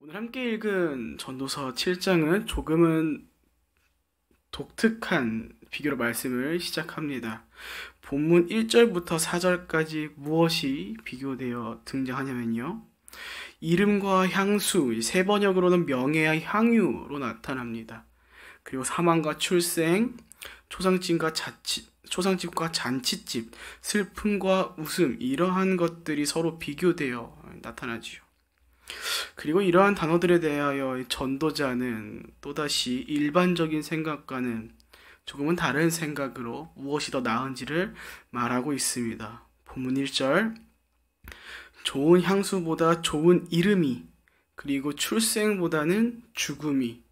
오늘 함께 읽은 전도서 7장은 조금은 독특한 비교로 말씀을 시작합니다. 본문 1절부터 4절까지 무엇이 비교되어 등장하냐면요. 이름과 향수, 세 번역으로는 명예와 향유로 나타납니다. 그리고 사망과 출생, 초상집과 잔치집, 슬픔과 웃음, 이러한 것들이 서로 비교되어 나타나지요. 그리고 이러한 단어들에 대하여 전도자는 또다시 일반적인 생각과는 조금은 다른 생각으로 무엇이 더 나은지를 말하고 있습니다. 본문 1절, 좋은 향수보다 좋은 이름이, 그리고 출생보다는 죽음이,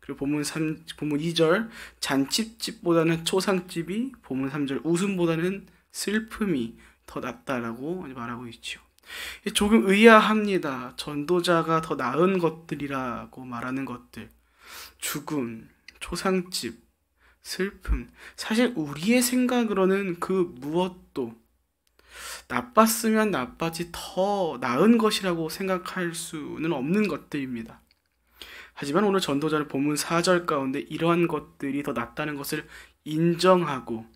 그리고 본문 2절, 잔치집보다는 초상집이, 본문 3절, 웃음보다는 슬픔이 더 낫다라고 말하고 있죠. 조금 의아합니다. 전도자가 더 나은 것들이라고 말하는 것들, 죽음, 초상집, 슬픔, 사실 우리의 생각으로는 그 무엇도 나빴으면 나빠지 더 나은 것이라고 생각할 수는 없는 것들입니다. 하지만 오늘 전도자는 본문 4절 가운데 이러한 것들이 더 낫다는 것을 인정하고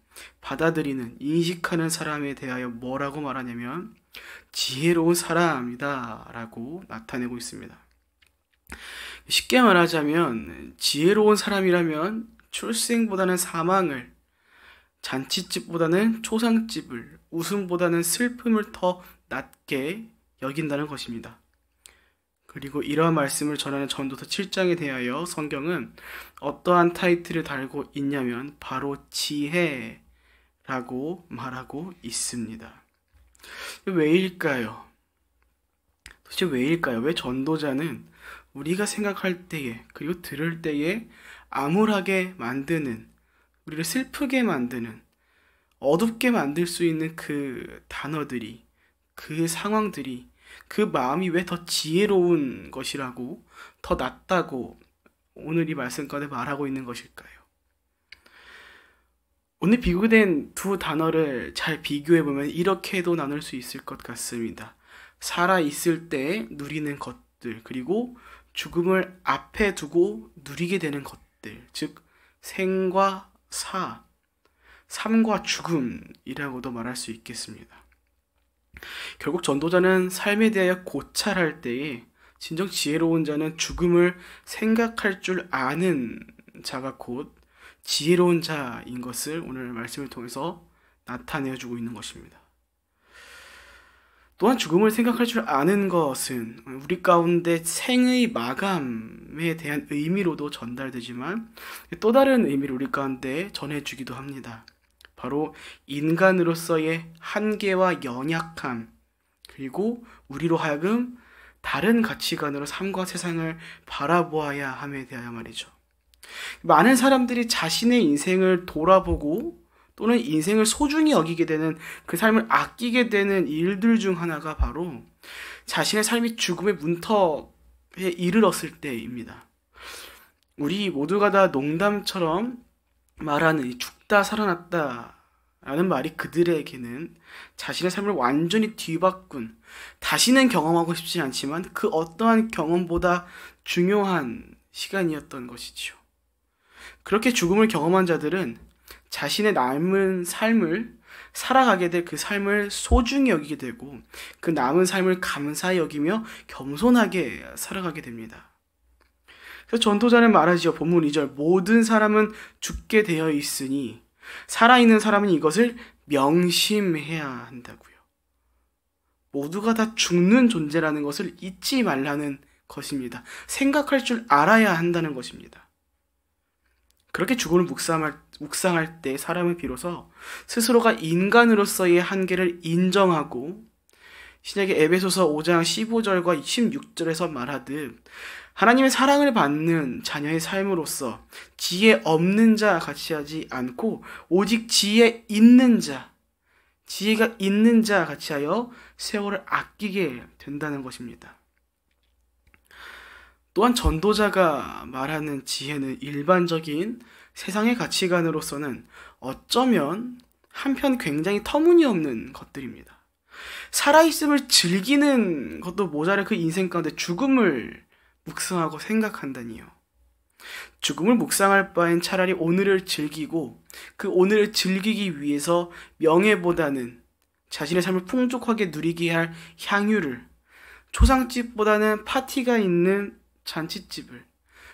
받아들이는, 인식하는 사람에 대하여 뭐라고 말하냐면 지혜로운 사람이다 라고 나타내고 있습니다. 쉽게 말하자면 지혜로운 사람이라면 출생보다는 사망을, 잔치집보다는 초상집을, 웃음보다는 슬픔을 더 낫게 여긴다는 것입니다. 그리고 이러한 말씀을 전하는 전도서 7장에 대하여 성경은 어떠한 타이틀을 달고 있냐면 바로 지혜라고 말하고 있습니다. 왜일까요? 도대체 왜일까요? 왜 전도자는 우리가 생각할 때에, 그리고 들을 때에 암울하게 만드는, 우리를 슬프게 만드는, 어둡게 만들 수 있는 그 단어들이, 그 상황들이, 그 마음이 왜 더 지혜로운 것이라고, 더 낫다고 오늘 이 말씀 가운데 말하고 있는 것일까요? 오늘 비교된 두 단어를 잘 비교해보면 이렇게도 나눌 수 있을 것 같습니다. 살아있을 때 누리는 것들, 그리고 죽음을 앞에 두고 누리게 되는 것들, 즉 생과 사, 삶과 죽음이라고도 말할 수 있겠습니다. 결국 전도자는 삶에 대하여 고찰할 때에 진정 지혜로운 자는 죽음을 생각할 줄 아는 자가 곧 지혜로운 자인 것을 오늘 말씀을 통해서 나타내주고 있는 것입니다. 또한 죽음을 생각할 줄 아는 것은 우리 가운데 생의 마감에 대한 의미로도 전달되지만 또 다른 의미를 우리 가운데 전해주기도 합니다. 바로 인간으로서의 한계와 연약함, 그리고 우리로 하여금 다른 가치관으로 삶과 세상을 바라보아야 함에 대하여 말이죠. 많은 사람들이 자신의 인생을 돌아보고 또는 인생을 소중히 여기게 되는, 그 삶을 아끼게 되는 일들 중 하나가 바로 자신의 삶이 죽음의 문턱에 이르렀을 때입니다. 우리 모두가 다 농담처럼 말하는 죽다 살아났다 라는 말이 그들에게는 자신의 삶을 완전히 뒤바꾼, 다시는 경험하고 싶지 않지만 그 어떠한 경험보다 중요한 시간이었던 것이지요. 그렇게 죽음을 경험한 자들은 자신의 남은 삶을 살아가게 될 그 삶을 소중히 여기게 되고 그 남은 삶을 감사히 여기며 겸손하게 살아가게 됩니다. 그래서 전도자는 말하지요. 본문 2절, 모든 사람은 죽게 되어 있으니 살아있는 사람은 이것을 명심해야 한다고요. 모두가 다 죽는 존재라는 것을 잊지 말라는 것입니다. 생각할 줄 알아야 한다는 것입니다. 그렇게 죽음을 묵상할 때 사람은 비로소 스스로가 인간으로서의 한계를 인정하고 신약의 에베소서 5장 15절과 16절에서 말하듯 하나님의 사랑을 받는 자녀의 삶으로서 지혜 없는 자 같이 하지 않고 오직 지혜 있는 자, 지혜가 있는 자 같이 하여 세월을 아끼게 된다는 것입니다. 또한 전도자가 말하는 지혜는 일반적인 세상의 가치관으로서는 어쩌면 한편 굉장히 터무니없는 것들입니다. 살아있음을 즐기는 것도 모자란 그 인생 가운데 죽음을 묵상하고 생각한다니요. 죽음을 묵상할 바엔 차라리 오늘을 즐기고 그 오늘을 즐기기 위해서 명예보다는 자신의 삶을 풍족하게 누리게 할 향유를, 초상집보다는 파티가 있는 잔치집을,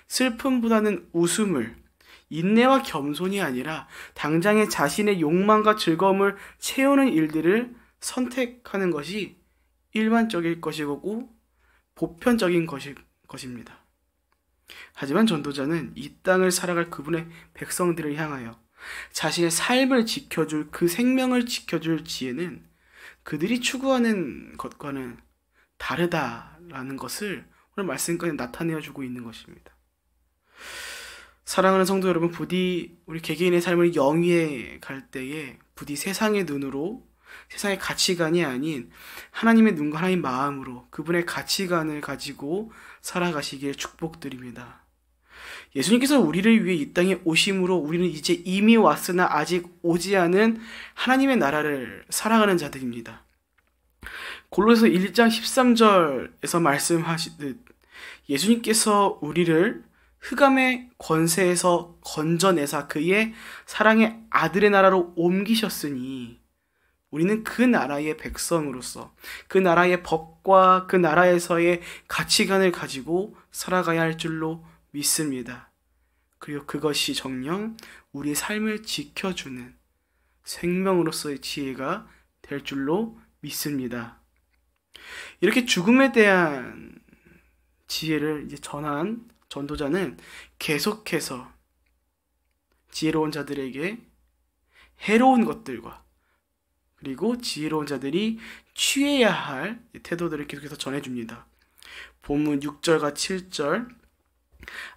슬픔보다는 웃음을, 인내와 겸손이 아니라 당장의 자신의 욕망과 즐거움을 채우는 일들을 선택하는 것이 일반적일 것이고 보편적인 것입니다. 하지만 전도자는 이 땅을 살아갈 그분의 백성들을 향하여 자신의 삶을 지켜줄, 그 생명을 지켜줄 지혜는 그들이 추구하는 것과는 다르다라는 것을 오늘 말씀까지 나타내어주고 있는 것입니다. 사랑하는 성도 여러분, 부디 우리 개개인의 삶을 영위해 갈 때에 부디 세상의 눈으로, 세상의 가치관이 아닌 하나님의 눈과 하나님의 마음으로 그분의 가치관을 가지고 살아가시길 축복드립니다. 예수님께서 우리를 위해 이 땅에 오심으로 우리는 이제 이미 왔으나 아직 오지 않은 하나님의 나라를 살아가는 자들입니다. 골로새서 1장 13절에서 말씀하시듯 예수님께서 우리를 흑암의 권세에서 건져내사 그의 사랑의 아들의 나라로 옮기셨으니 우리는 그 나라의 백성으로서 그 나라의 법과 그 나라에서의 가치관을 가지고 살아가야 할 줄로 믿습니다. 그리고 그것이 정녕 우리의 삶을 지켜주는 생명으로서의 지혜가 될 줄로 믿습니다. 이렇게 죽음에 대한 지혜를 이제 전한 전도자는 계속해서 지혜로운 자들에게 해로운 것들과 그리고 지혜로운 자들이 취해야 할 태도들을 계속해서 전해줍니다. 본문 6절과 7절,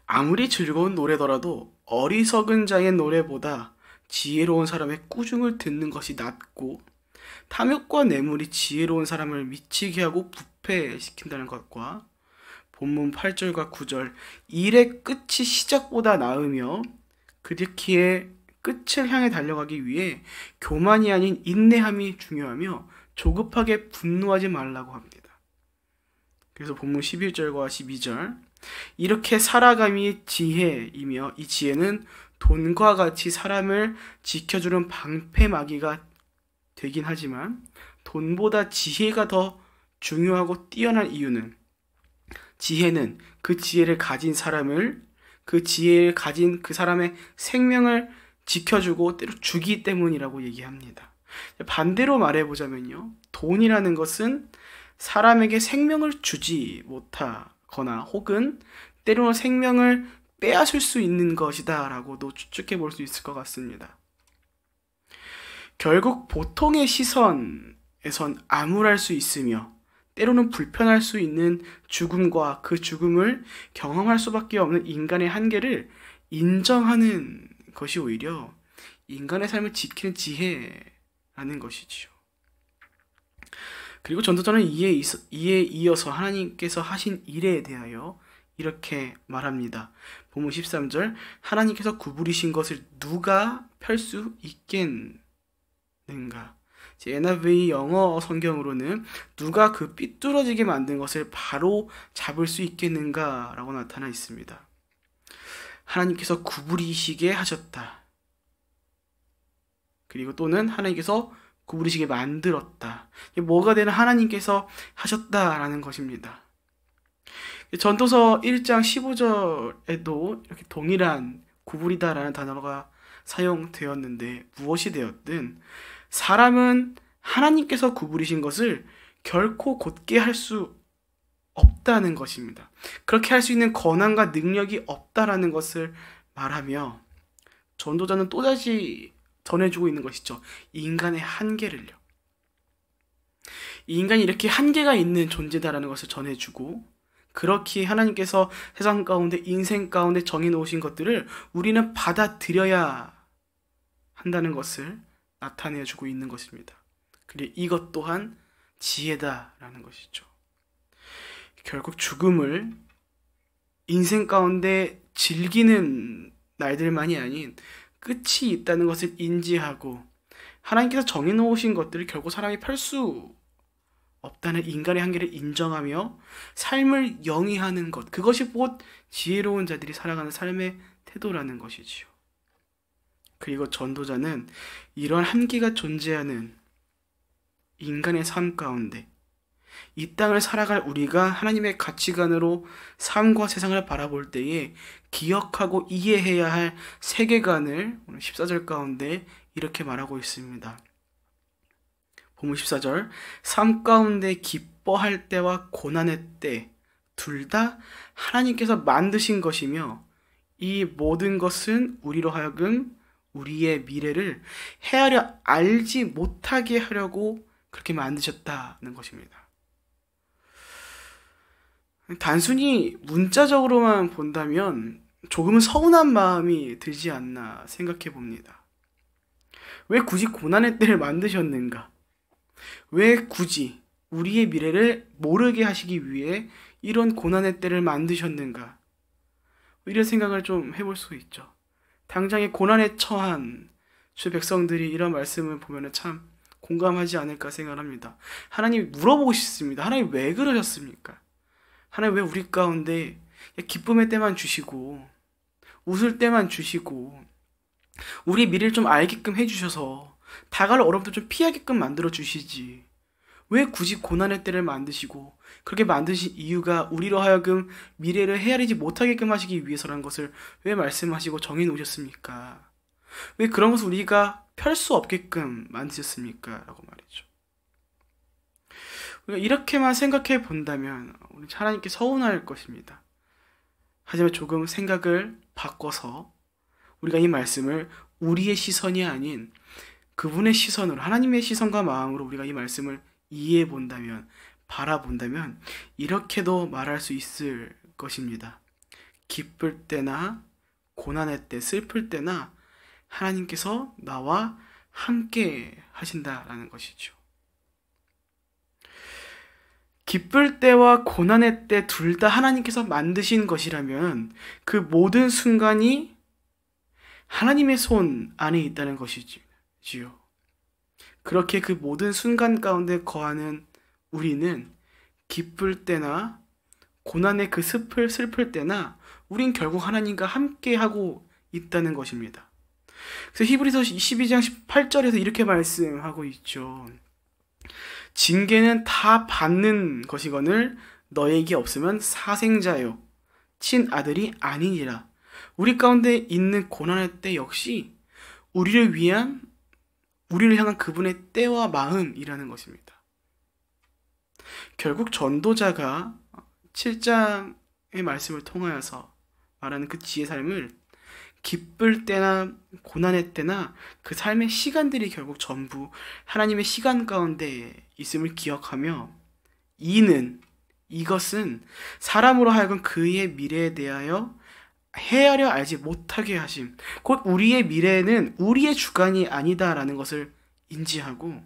아무리 즐거운 노래더라도 어리석은 자의 노래보다 지혜로운 사람의 꾸중을 듣는 것이 낫고 탐욕과 뇌물이 지혜로운 사람을 미치게 하고 부패시킨다는 것과 본문 8절과 9절, 일의 끝이 시작보다 나으며 그렇기에 끝을 향해 달려가기 위해 교만이 아닌 인내함이 중요하며 조급하게 분노하지 말라고 합니다. 그래서 본문 11절과 12절, 이렇게 살아감이 지혜이며 이 지혜는 돈과 같이 사람을 지켜주는 방패막이가 되긴 하지만 돈보다 지혜가 더 중요하고 뛰어난 이유는 지혜는 그 지혜를 가진 사람을, 그 지혜를 가진 그 사람의 생명을 지켜주고 때로 주기 때문이라고 얘기합니다. 반대로 말해보자면요, 돈이라는 것은 사람에게 생명을 주지 못하거나 혹은 때로는 생명을 빼앗을 수 있는 것이다 라고도 추측해 볼 수 있을 것 같습니다. 결국 보통의 시선에선 암울할 수 있으며 때로는 불편할 수 있는 죽음과 그 죽음을 경험할 수밖에 없는 인간의 한계를 인정하는 것이 오히려 인간의 삶을 지키는 지혜라는 것이지요. 그리고 전도자는 이에 이어서 하나님께서 하신 일에 대하여 이렇게 말합니다. 본문 13절, 하나님께서 구부리신 것을 누가 펼 수 있겠는가? NIV 영어 성경으로는 누가 그 삐뚤어지게 만든 것을 바로 잡을 수 있겠는가? 라고 나타나 있습니다. 하나님께서 구부리시게 하셨다. 그리고 또는 하나님께서 구부리시게 만들었다. 뭐가 되는 하나님께서 하셨다라는 것입니다. 전도서 1장 15절에도 이렇게 동일한 구부리다라는 단어가 사용되었는데 무엇이 되었든 사람은 하나님께서 구부리신 것을 결코 곧게 할 수 없다는 것입니다. 그렇게 할 수 있는 권한과 능력이 없다라는 것을 말하며 전도자는 또다시 전해주고 있는 것이죠. 인간의 한계를요. 이 인간이 이렇게 한계가 있는 존재다라는 것을 전해주고 그렇기에 하나님께서 세상 가운데 인생 가운데 정해놓으신 것들을 우리는 받아들여야 한다는 것을 나타내주고 있는 것입니다. 그리고 이것 또한 지혜다라는 것이죠. 결국 죽음을 인생 가운데 즐기는 날들만이 아닌 끝이 있다는 것을 인지하고 하나님께서 정해놓으신 것들을 결국 사람이 펼 수 없다는 인간의 한계를 인정하며 삶을 영위하는 것, 그것이 곧 지혜로운 자들이 살아가는 삶의 태도라는 것이지요. 그리고 전도자는 이런 한계가 존재하는 인간의 삶 가운데 이 땅을 살아갈 우리가 하나님의 가치관으로 삶과 세상을 바라볼 때에 기억하고 이해해야 할 세계관을 오늘 14절 가운데 이렇게 말하고 있습니다. 본문 14절, 삶 가운데 기뻐할 때와 고난의 때 둘 다 하나님께서 만드신 것이며 이 모든 것은 우리로 하여금 우리의 미래를 헤아려 알지 못하게 하려고 그렇게 만드셨다는 것입니다. 단순히 문자적으로만 본다면 조금은 서운한 마음이 들지 않나 생각해 봅니다. 왜 굳이 고난의 때를 만드셨는가? 왜 굳이 우리의 미래를 모르게 하시기 위해 이런 고난의 때를 만드셨는가? 이런 생각을 좀 해볼 수 있죠. 당장에 고난에 처한 주 백성들이 이런 말씀을 보면 참 공감하지 않을까 생각합니다. 하나님 물어보고 싶습니다. 하나님 왜 그러셨습니까? 하나님 왜 우리 가운데 기쁨의 때만 주시고 웃을 때만 주시고 우리 미래를 좀 알게끔 해주셔서 다가올 어려움도 좀 피하게끔 만들어 주시지. 왜 굳이 고난의 때를 만드시고 그렇게 만드신 이유가 우리로 하여금 미래를 헤아리지 못하게끔 하시기 위해서라는 것을 왜 말씀하시고 정해 놓으셨습니까? 왜 그런 것을 우리가 펼 수 없게끔 만드셨습니까? 라고 말이죠. 우리가 이렇게만 생각해 본다면 우리 하나님께 서운할 것입니다. 하지만 조금 생각을 바꿔서 우리가 이 말씀을 우리의 시선이 아닌 그분의 시선으로, 하나님의 시선과 마음으로 우리가 이 말씀을 이해해 본다면, 바라본다면 이렇게도 말할 수 있을 것입니다. 기쁠 때나 고난의 때, 슬플 때나 하나님께서 나와 함께 하신다라는 것이죠. 기쁠 때와 고난의 때 둘 다 하나님께서 만드신 것이라면 그 모든 순간이 하나님의 손 안에 있다는 것이지요. 그렇게 그 모든 순간 가운데 거하는 우리는 기쁠 때나 고난의 그 슬플 때나 우린 결국 하나님과 함께 하고 있다는 것입니다. 그래서 히브리서 12장 18절에서 이렇게 말씀하고 있죠. 징계는 다 받는 것이거늘 너에게 없으면 사생자요 친아들이 아니니라. 우리 가운데 있는 고난의 때 역시 우리를 향한 그분의 때와 마음이라는 것입니다. 결국 전도자가 7장의 말씀을 통하여서 말하는 그 지혜 삶을 기쁠 때나 고난의 때나 그 삶의 시간들이 결국 전부 하나님의 시간 가운데 있음을 기억하며 이것은 사람으로 하여금 그의 미래에 대하여 헤아려 알지 못하게 하심, 곧 우리의 미래는 우리의 주관이 아니다라는 것을 인지하고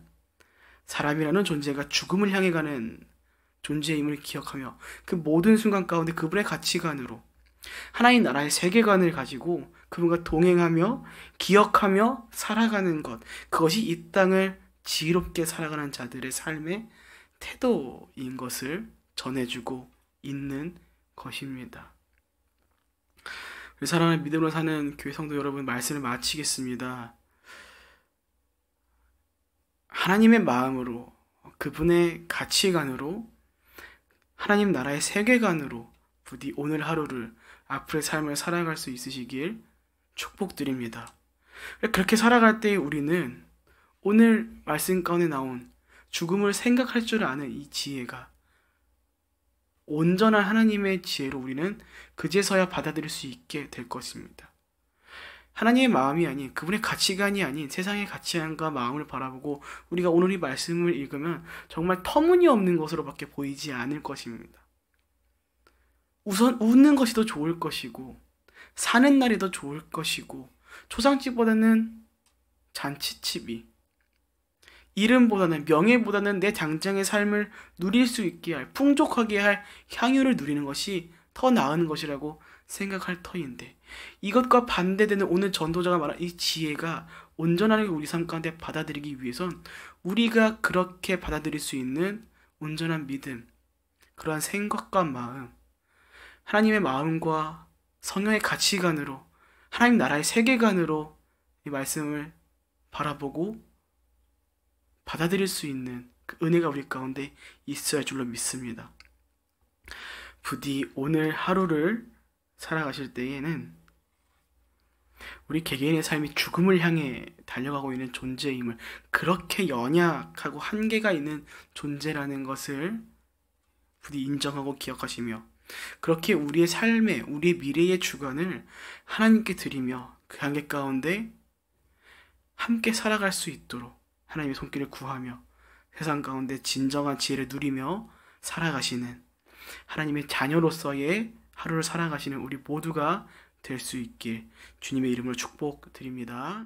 사람이라는 존재가 죽음을 향해 가는 존재임을 기억하며 그 모든 순간 가운데 그분의 가치관으로 하나님 나라의 세계관을 가지고 그분과 동행하며 기억하며 살아가는 것, 그것이 이 땅을 지혜롭게 살아가는 자들의 삶의 태도인 것을 전해주고 있는 것입니다. 우리 사랑하는 믿음으로 사는 교회 성도 여러분, 말씀을 마치겠습니다. 하나님의 마음으로, 그분의 가치관으로, 하나님 나라의 세계관으로 부디 오늘 하루를, 앞으로의 삶을 살아갈 수 있으시길 축복드립니다. 그렇게 살아갈 때 우리는 오늘 말씀 가운데 나온 죽음을 생각할 줄 아는 이 지혜가 온전한 하나님의 지혜로 우리는 그제서야 받아들일 수 있게 될 것입니다. 하나님의 마음이 아닌, 그분의 가치관이 아닌 세상의 가치관과 마음을 바라보고 우리가 오늘 이 말씀을 읽으면 정말 터무니없는 것으로밖에 보이지 않을 것입니다. 우선 웃는 것이 더 좋을 것이고 사는 날이 더 좋을 것이고 초상집보다는 잔치집이, 이름보다는, 명예보다는 내 당장의 삶을 누릴 수 있게 할, 풍족하게 할 향유를 누리는 것이 더 나은 것이라고 생각할 터인데, 이것과 반대되는 오늘 전도자가 말한 이 지혜가 온전하게 우리 삶 가운데 받아들이기 위해선 우리가 그렇게 받아들일 수 있는 온전한 믿음, 그러한 생각과 마음, 하나님의 마음과 성령의 가치관으로, 하나님 나라의 세계관으로 이 말씀을 바라보고 받아들일 수 있는 그 은혜가 우리 가운데 있어야 할 줄로 믿습니다. 부디 오늘 하루를 살아가실 때에는 우리 개개인의 삶이 죽음을 향해 달려가고 있는 존재임을, 그렇게 연약하고 한계가 있는 존재라는 것을 부디 인정하고 기억하시며, 그렇게 우리의 삶의, 우리의 미래의 주관을 하나님께 드리며 그 한계 가운데 함께 살아갈 수 있도록 하나님의 손길을 구하며 세상 가운데 진정한 지혜를 누리며 살아가시는, 하나님의 자녀로서의 하루를 살아가시는 우리 모두가 될 수 있길 주님의 이름으로 축복드립니다.